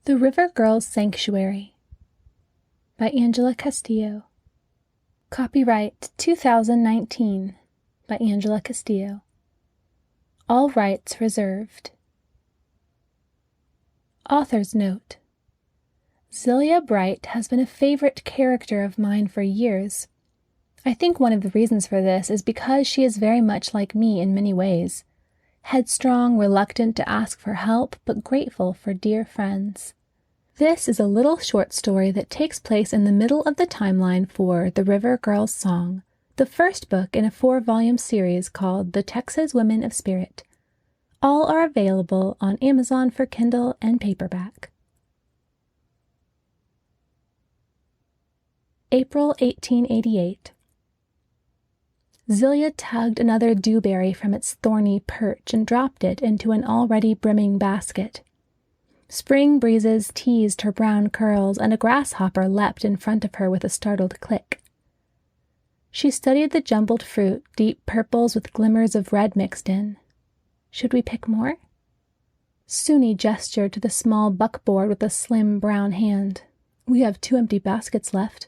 The River Girls' Sanctuary by Angela Castillo. Copyright 2019 by Angela Castillo. All rights reserved. Author's note. Zelia Bright has been a favorite character of mine for years. I think one of the reasons for this is because she is very much like me in many ways. Headstrong, reluctant to ask for help, but grateful for dear friends. This is a little short story that takes place in the middle of the timeline for The River Girls' Song, the first book in a 4-volume series called The Texas Women of Spirit. All are available on Amazon for Kindle and paperback. April 1888. Zelia tugged another dewberry from its thorny perch and dropped it into an already brimming basket. Spring breezes teased her brown curls, and a grasshopper leapt in front of her with a startled click. She studied the jumbled fruit, deep purples with glimmers of red mixed in. Should we pick more? Suni gestured to the small buckboard with a slim brown hand. We have 2 empty baskets left.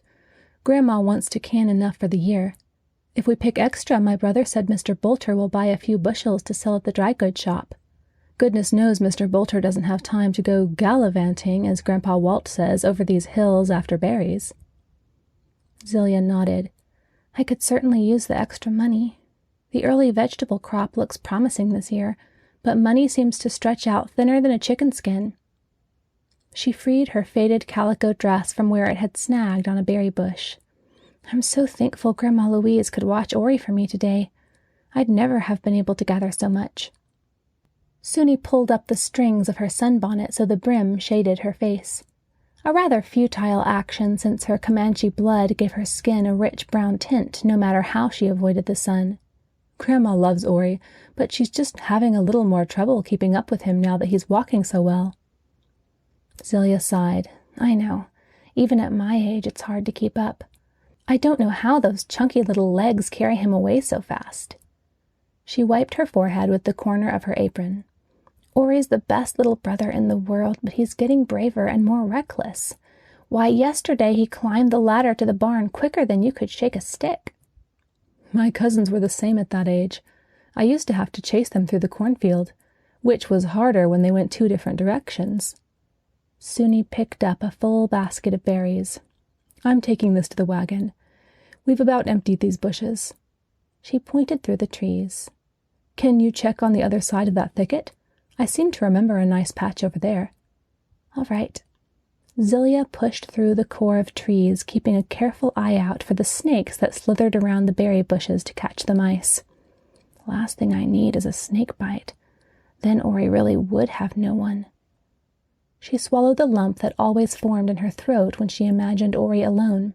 Grandma wants to can enough for the year. If we pick extra, my brother said Mr. Bolter will buy a few bushels to sell at the dry goods shop. Goodness knows Mr. Bolter doesn't have time to go gallivanting, as Grandpa Walt says, over these hills after berries. Zelia nodded. I could certainly use the extra money. The early vegetable crop looks promising this year, but money seems to stretch out thinner than a chicken skin. She freed her faded calico dress from where it had snagged on a berry bush. I'm so thankful Grandma Louise could watch Ori for me today. I'd never have been able to gather so much. Suni pulled up the strings of her sunbonnet so the brim shaded her face. A rather futile action, since her Comanche blood gave her skin a rich brown tint no matter how she avoided the sun. Grandma loves Ori, but she's just having a little more trouble keeping up with him now that he's walking so well. Zelia sighed. I know. Even at my age, it's hard to keep up. I don't know how those chunky little legs carry him away so fast. She wiped her forehead with the corner of her apron. Ori's the best little brother in the world, but he's getting braver and more reckless. Why, yesterday he climbed the ladder to the barn quicker than you could shake a stick. My cousins were the same at that age. I used to have to chase them through the cornfield, which was harder when they went 2 different directions. Suni picked up a full basket of berries. I'm taking this to the wagon. We've about emptied these bushes. She pointed through the trees. Can you check on the other side of that thicket? I seem to remember a nice patch over there. All right. Zelia pushed through the core of trees, keeping a careful eye out for the snakes that slithered around the berry bushes to catch the mice. The last thing I need is a snake bite. Then Ori really would have no one. She swallowed the lump that always formed in her throat when she imagined Ori alone.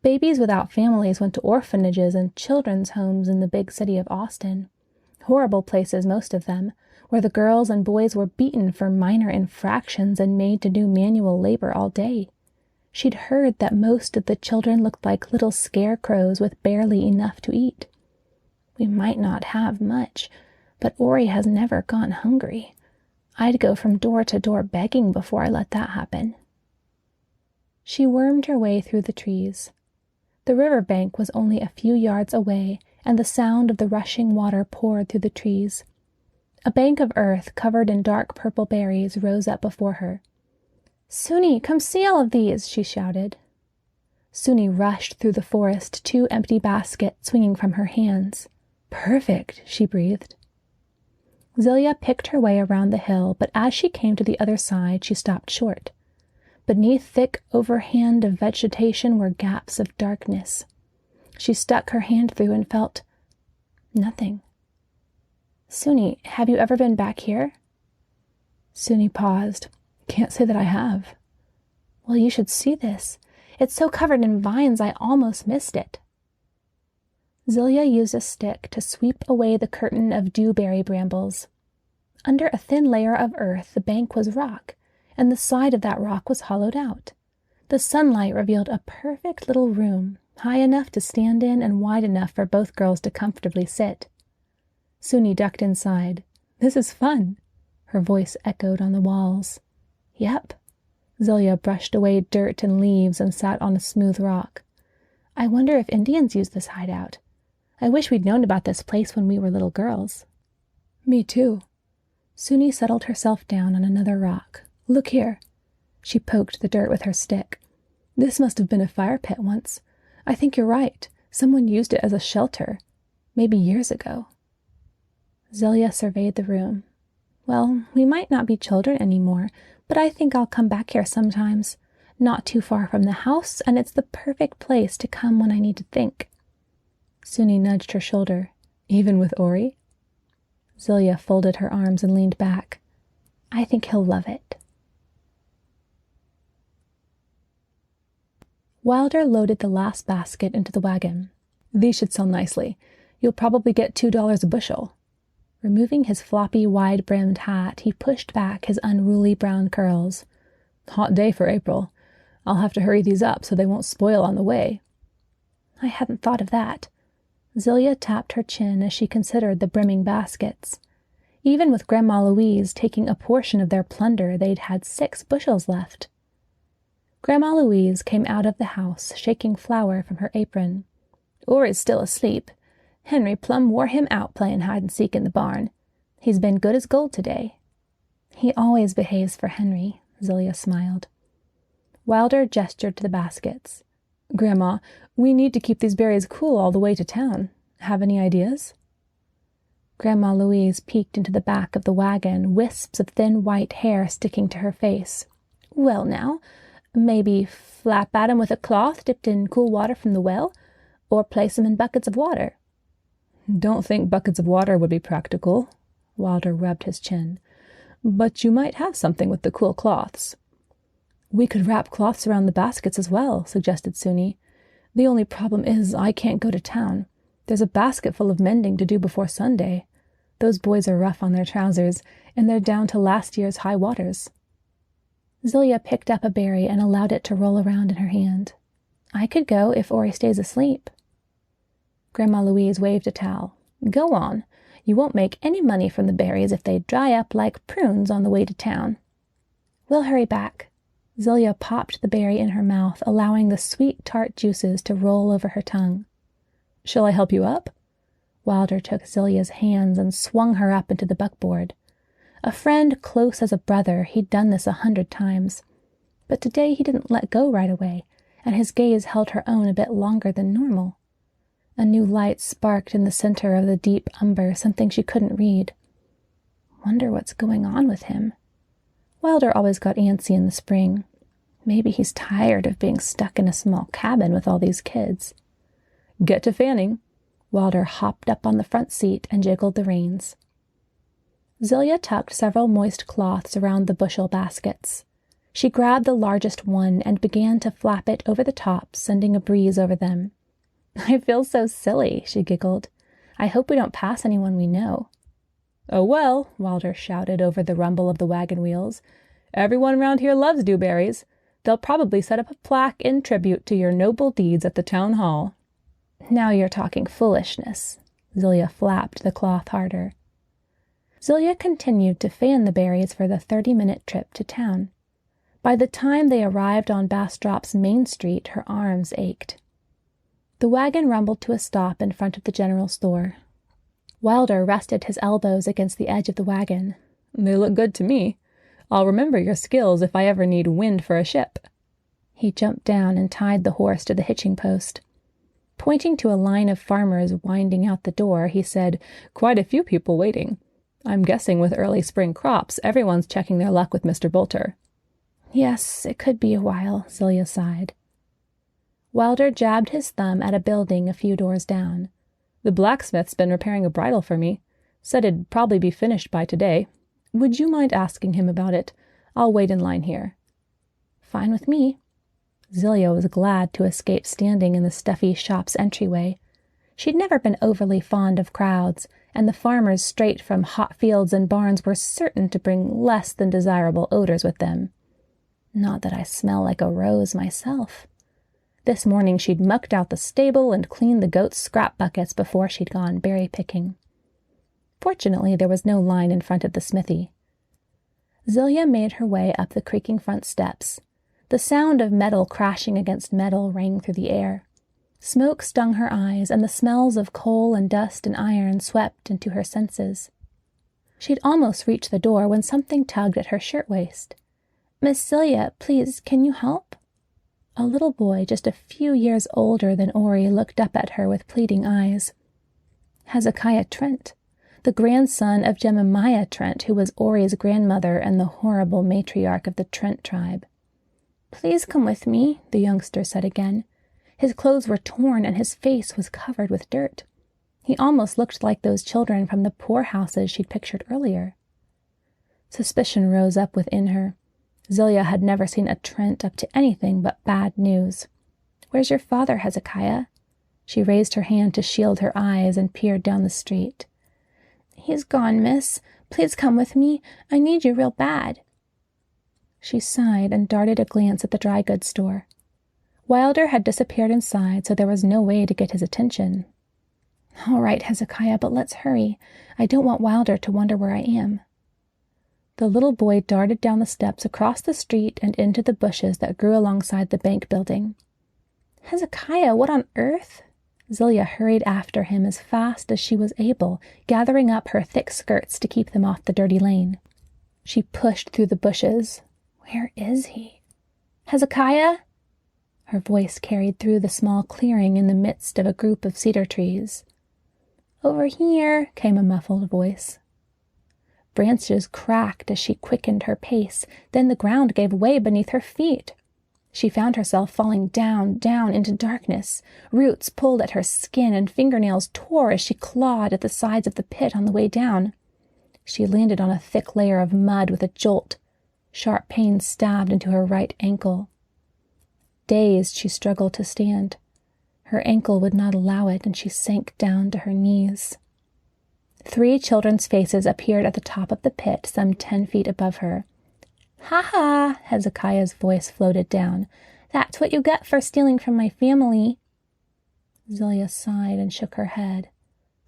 Babies without families went to orphanages and children's homes in the big city of Austin. Horrible places, most of them, where the girls and boys were beaten for minor infractions and made to do manual labor all day. She'd heard that most of the children looked like little scarecrows with barely enough to eat. We might not have much, but Ori has never gone hungry. I'd go from door to door begging before I let that happen. She wormed her way through the trees. The river bank was only a few yards away, and the sound of the rushing water poured through the trees. A bank of earth covered in dark purple berries rose up before her. Suni, come see all of these, she shouted. Suni rushed through the forest, 2 empty baskets swinging from her hands. Perfect, she breathed. Zelia picked her way around the hill, but as she came to the other side, she stopped short. Beneath thick overhand of vegetation were gaps of darkness. She stuck her hand through and felt nothing. Suni, have you ever been back here? Suni paused. Can't say that I have. Well, you should see this. It's so covered in vines I almost missed it. Zelia used a stick to sweep away the curtain of dewberry brambles. Under a thin layer of earth, the bank was rock, and the side of that rock was hollowed out. The sunlight revealed a perfect little room, high enough to stand in and wide enough for both girls to comfortably sit. Suni ducked inside. This is fun. Her voice echoed on the walls. Yep, Zelia brushed away dirt and leaves and sat on a smooth rock. I wonder if Indians use this hideout. I wish we'd known about this place when we were little girls. Me too. Suni settled herself down on another rock. Look here. She poked the dirt with her stick. This must have been a fire pit once. I think you're right. Someone used it as a shelter. Maybe years ago. Zelia surveyed the room. Well, we might not be children anymore, but I think I'll come back here sometimes. Not too far from the house, and it's the perfect place to come when I need to think. Suni nudged her shoulder. Even with Ori? Zelia folded her arms and leaned back. I think he'll love it. Wilder loaded the last basket into the wagon. These should sell nicely. You'll probably get $2 a bushel. Removing his floppy, wide-brimmed hat, he pushed back his unruly brown curls. Hot day for April. I'll have to hurry these up so they won't spoil on the way. I hadn't thought of that. Zelia tapped her chin as she considered the brimming baskets. Even with Grandma Louise taking a portion of their plunder, they'd had 6 bushels left. Grandma Louise came out of the house, shaking flour from her apron. Ori's still asleep. Henry plumb wore him out playing hide-and-seek in the barn. He's been good as gold today. He always behaves for Henry, Zelia smiled. Wilder gestured to the baskets. Grandma, we need to keep these berries cool all the way to town. Have any ideas? Grandma Louise peeked into the back of the wagon, wisps of thin white hair sticking to her face. Well now, maybe flap at 'em with a cloth dipped in cool water from the well, or place 'em in buckets of water. Don't think buckets of water would be practical. Wilder rubbed his chin. But you might have something with the cool cloths. We could wrap cloths around the baskets as well, suggested Suni. The only problem is I can't go to town. There's a basket full of mending to do before Sunday. Those boys are rough on their trousers, and they're down to last year's high waters. Zelia picked up a berry and allowed it to roll around in her hand. I could go if Ori stays asleep. Grandma Louise waved a towel. Go on. You won't make any money from the berries if they dry up like prunes on the way to town. We'll hurry back. Zelia popped the berry in her mouth, allowing the sweet, tart juices to roll over her tongue. Shall I help you up? Wilder took Zelia's hands and swung her up into the buckboard. A friend close as a brother, he'd done this 100 times. But today he didn't let go right away, and his gaze held her own a bit longer than normal. A new light sparked in the center of the deep umber, something she couldn't read. Wonder what's going on with him. Wilder always got antsy in the spring. Maybe he's tired of being stuck in a small cabin with all these kids. Get to fanning. Wilder hopped up on the front seat and jiggled the reins. Zelia tucked several moist cloths around the bushel baskets. She grabbed the largest one and began to flap it over the top, sending a breeze over them. I feel so silly, she giggled. I hope we don't pass anyone we know. Oh well, Wilder shouted over the rumble of the wagon wheels. Everyone round here loves dewberries. They'll probably set up a plaque in tribute to your noble deeds at the town hall. Now you're talking foolishness. Zelia flapped the cloth harder. Zelia continued to fan the berries for the 30-minute trip to town. By the time they arrived on Bastrop's main street, her arms ached. The wagon rumbled to a stop in front of the general store. Wilder rested his elbows against the edge of the wagon. They look good to me. I'll remember your skills if I ever need wind for a ship. He jumped down and tied the horse to the hitching post. Pointing to a line of farmers winding out the door, he said, Quite a few people waiting. I'm guessing with early spring crops, everyone's checking their luck with Mr. Bolter. Yes, it could be a while, Zelia sighed. Wilder jabbed his thumb at a building a few doors down. The blacksmith's been repairing a bridle for me. Said it'd probably be finished by today. Would you mind asking him about it? I'll wait in line here. Fine with me. Zelia was glad to escape standing in the stuffy shop's entryway. She'd never been overly fond of crowds, and the farmers straight from hot fields and barns were certain to bring less than desirable odors with them. Not that I smell like a rose myself. This morning she'd mucked out the stable and cleaned the goats' scrap buckets before she'd gone berry picking. Fortunately, there was no line in front of the smithy. Zelia made her way up the creaking front steps. The sound of metal crashing against metal rang through the air. Smoke stung her eyes, and the smells of coal and dust and iron swept into her senses. She'd almost reached the door when something tugged at her shirtwaist. "Miss Celia, please, can you help?" A little boy just a few years older than Ori looked up at her with pleading eyes. Hezekiah Trent, the grandson of Jemimiah Trent, who was Ori's grandmother and the horrible matriarch of the Trent tribe. "Please come with me," the youngster said again. His clothes were torn and his face was covered with dirt. He almost looked like those children from the poorhouses she'd pictured earlier. Suspicion rose up within her. Zelia had never seen a Trent up to anything but bad news. "Where's your father, Hezekiah?" She raised her hand to shield her eyes and peered down the street. "He's gone, miss. Please come with me. I need you real bad." She sighed and darted a glance at the dry goods store. Wilder had disappeared inside, so there was no way to get his attention. "All right, Hezekiah, but let's hurry. I don't want Wilder to wonder where I am." The little boy darted down the steps across the street and into the bushes that grew alongside the bank building. "Hezekiah, what on earth?" Zelia hurried after him as fast as she was able, gathering up her thick skirts to keep them off the dirty lane. She pushed through the bushes. Where is he? "Hezekiah?" Her voice carried through the small clearing in the midst of a group of cedar trees. "Over here," came a muffled voice. Branches cracked as she quickened her pace, then the ground gave way beneath her feet. She found herself falling down, down into darkness. Roots pulled at her skin and fingernails tore as she clawed at the sides of the pit on the way down. She landed on a thick layer of mud with a jolt. Sharp pain stabbed into her right ankle. Dazed, she struggled to stand. Her ankle would not allow it, and she sank down to her knees. 3 children's faces appeared at the top of the pit, some 10 feet above her. "Ha ha!" Hezekiah's voice floated down. "That's what you get for stealing from my family." Zelia sighed and shook her head.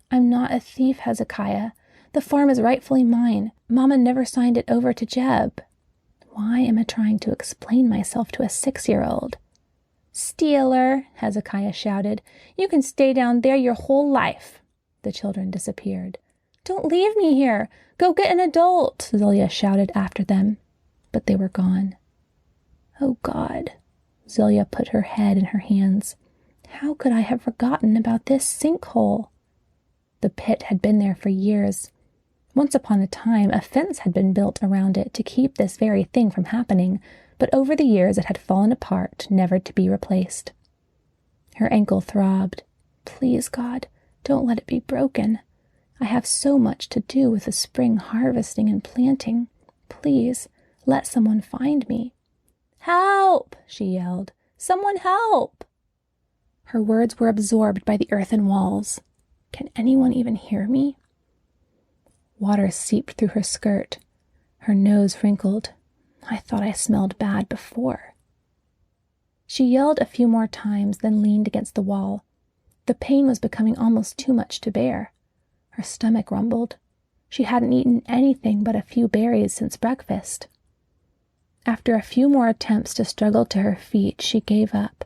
"I'm not a thief, Hezekiah. The farm is rightfully mine. Mama never signed it over to Jeb." Why am I trying to explain myself to a 6-year-old? "Stealer!" Hezekiah shouted. "You can stay down there your whole life." The children disappeared. "Don't leave me here. Go get an adult," Zelia shouted after them. But they were gone. "Oh, God." Zelia put her head in her hands. How could I have forgotten about this sinkhole? The pit had been there for years. Once upon a time, a fence had been built around it to keep this very thing from happening, but over the years it had fallen apart, never to be replaced. Her ankle throbbed. "Please, God, don't let it be broken. I have so much to do with the spring harvesting and planting. Please, let someone find me." "Help!" she yelled. "Someone help!" Her words were absorbed by the earthen walls. Can anyone even hear me? Water seeped through her skirt. Her nose wrinkled. I thought I smelled bad before. She yelled a few more times, then leaned against the wall. The pain was becoming almost too much to bear. Her stomach rumbled. She hadn't eaten anything but a few berries since breakfast. After a few more attempts to struggle to her feet, she gave up.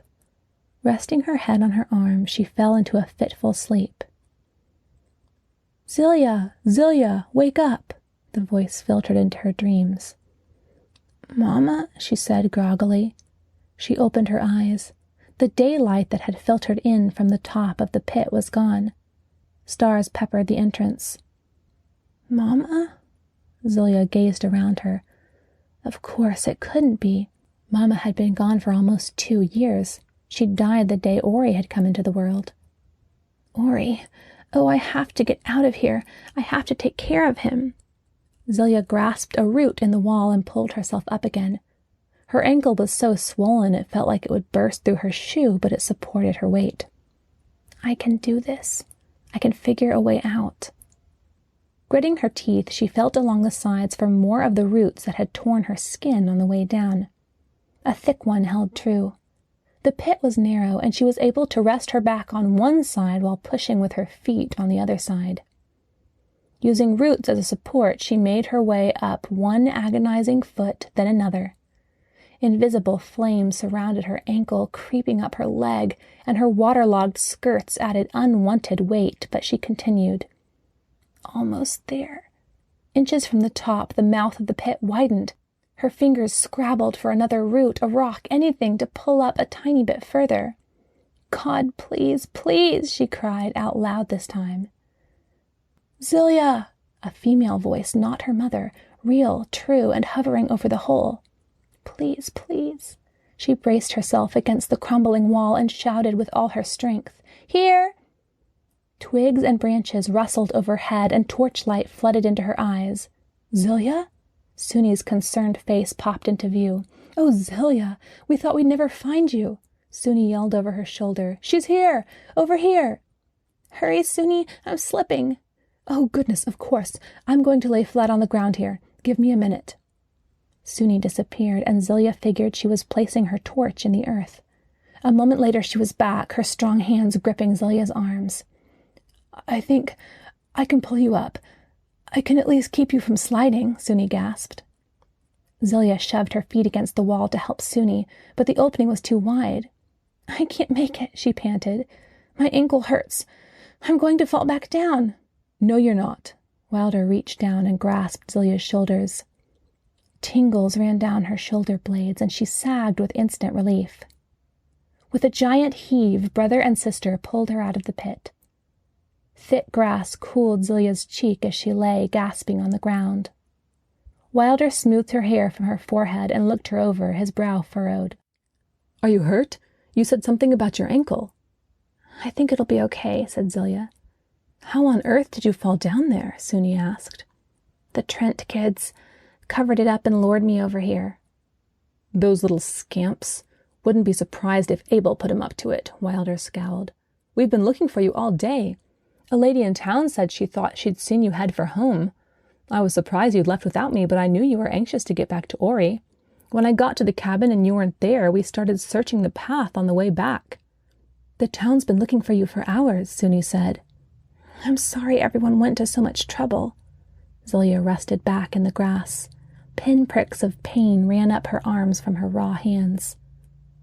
Resting her head on her arm, she fell into a fitful sleep. "Zelia, Zelia, wake up!" The voice filtered into her dreams. "Mama," she said groggily. She opened her eyes. The daylight that had filtered in from the top of the pit was gone. Stars peppered the entrance. "Mama?" Zelia gazed around her. Of course it couldn't be. Mama had been gone for almost 2 years. She'd died the day Ori had come into the world. "Ori, oh, I have to get out of here. I have to take care of him." Zelia grasped a root in the wall and pulled herself up again. Her ankle was so swollen it felt like it would burst through her shoe, but it supported her weight. "I can do this. I can figure a way out." Gritting her teeth, she felt along the sides for more of the roots that had torn her skin on the way down. A thick one held true. The pit was narrow, and she was able to rest her back on one side while pushing with her feet on the other side. Using roots as a support, she made her way up one agonizing foot, then another. Invisible flames surrounded her ankle, creeping up her leg, and her waterlogged skirts added unwanted weight, but she continued. Almost there. Inches from the top, the mouth of the pit widened. Her fingers scrabbled for another root, a rock, anything to pull up a tiny bit further. God, please, please, she cried out loud this time. Zelia! A female voice, not her mother, real, true, and hovering over the hole. Please, please. She braced herself against the crumbling wall and shouted with all her strength. Here! Twigs and branches rustled overhead and torchlight flooded into her eyes. Zelia? Suni's concerned face popped into view. Oh, Zelia, we thought we'd never find you. Suni yelled over her shoulder. She's here! Over here! Hurry, Suni, I'm slipping. Oh, goodness, of course. I'm going to lay flat on the ground here. Give me a minute. Suni disappeared, and Zelia figured she was placing her torch in the earth. A moment later she was back, her strong hands gripping Zelia's arms. I think I can pull you up. I can at least keep you from sliding, Suni gasped. Zelia shoved her feet against the wall to help Suni, but the opening was too wide. I can't make it, she panted. My ankle hurts. I'm going to fall back down. No, you're not. Wilder reached down and grasped Zelia's shoulders. Tingles ran down her shoulder blades, and she sagged with instant relief. With a giant heave, brother and sister pulled her out of the pit. Thick grass cooled Zelia's cheek as she lay, gasping on the ground. Wilder smoothed her hair from her forehead and looked her over, his brow furrowed. Are you hurt? You said something about your ankle. I think it'll be okay, said Zelia. How on earth did you fall down there? Suni asked. The Trent kids covered it up and lured me over here. Those little scamps. Wouldn't be surprised if Abel put him up to it, Wilder scowled. We've been looking for you all day. A lady in town said she thought she'd seen you head for home. I was surprised you'd left without me, but I knew you were anxious to get back to Ori. When I got to the cabin and you weren't there, we started searching the path on the way back. The town's been looking for you for hours, Suni said. I'm sorry everyone went to so much trouble. Zelia rested back in the grass. Pinpricks of pain ran up her arms from her raw hands.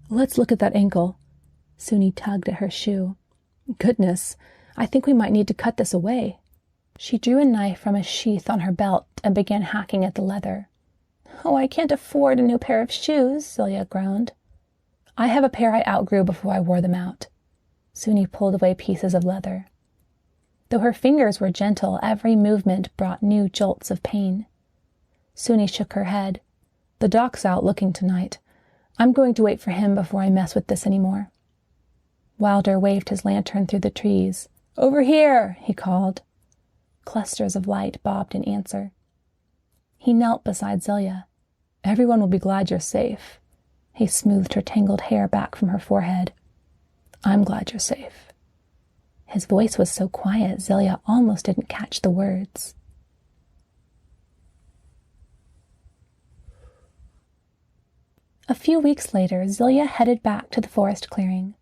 Let's look at that ankle. Suni tugged at her shoe. Goodness, I think we might need to cut this away. She drew a knife from a sheath on her belt and began hacking at the leather. Oh, I can't afford a new pair of shoes, Zelia groaned. I have a pair I outgrew before I wore them out. Suni pulled away pieces of leather. Though her fingers were gentle, every movement brought new jolts of pain. Suni shook her head. The doc's out looking tonight. I'm going to wait for him before I mess with this any more. Wilder waved his lantern through the trees. Over here, he called. Clusters of light bobbed in answer. He knelt beside Zelia. Everyone will be glad you're safe. He smoothed her tangled hair back from her forehead. I'm glad you're safe. His voice was so quiet, Zelia almost didn't catch the words. A few weeks later, Zelia headed back to the forest clearing.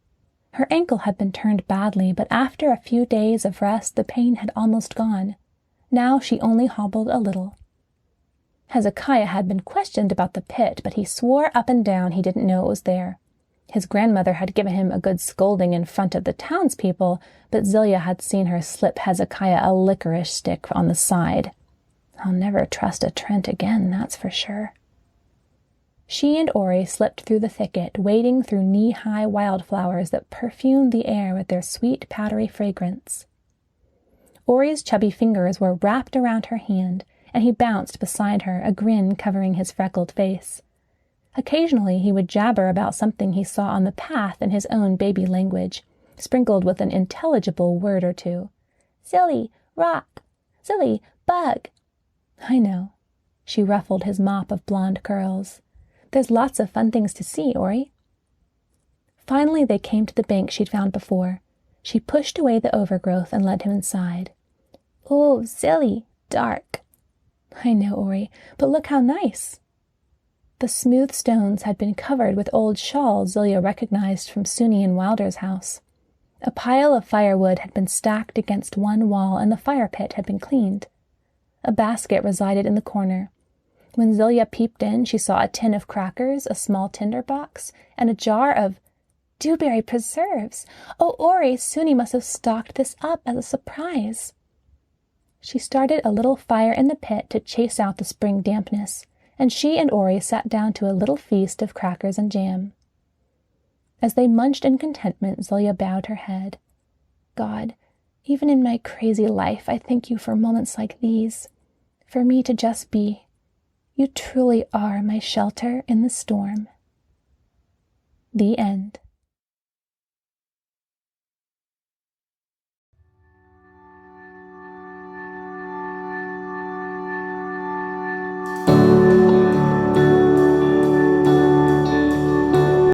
Her ankle had been turned badly, but after a few days of rest, the pain had almost gone. Now she only hobbled a little. Hezekiah had been questioned about the pit, but he swore up and down he didn't know it was there. His grandmother had given him a good scolding in front of the townspeople, but Zelia had seen her slip Hezekiah a licorice stick on the side. I'll never trust a Trent again, that's for sure. She and Ori slipped through the thicket, wading through knee-high wildflowers that perfumed the air with their sweet, powdery fragrance. Ori's chubby fingers were wrapped around her hand, and he bounced beside her, a grin covering his freckled face. Occasionally he would jabber about something he saw on the path in his own baby language, sprinkled with an intelligible word or two. Silly, rock. Silly, bug. I know. She ruffled his mop of blonde curls. There's lots of fun things to see, Ori. Finally they came to the bank she'd found before. She pushed away the overgrowth and led him inside. Oh, silly, dark. I know, Ori, but look how nice. The smooth stones had been covered with old shawls Zelia recognized from Suni and Wilder's house. A pile of firewood had been stacked against one wall, and the fire pit had been cleaned. A basket resided in the corner. When Zelia peeped in, she saw a tin of crackers, a small tinder box, and a jar of dewberry preserves. Oh, Ori, Suni must have stocked this up as a surprise. She started a little fire in the pit to chase out the spring dampness, and she and Ori sat down to a little feast of crackers and jam. As they munched in contentment, Zelia bowed her head. God, even in my crazy life, I thank you for moments like these, for me to just be. You truly are my shelter in the storm. The end.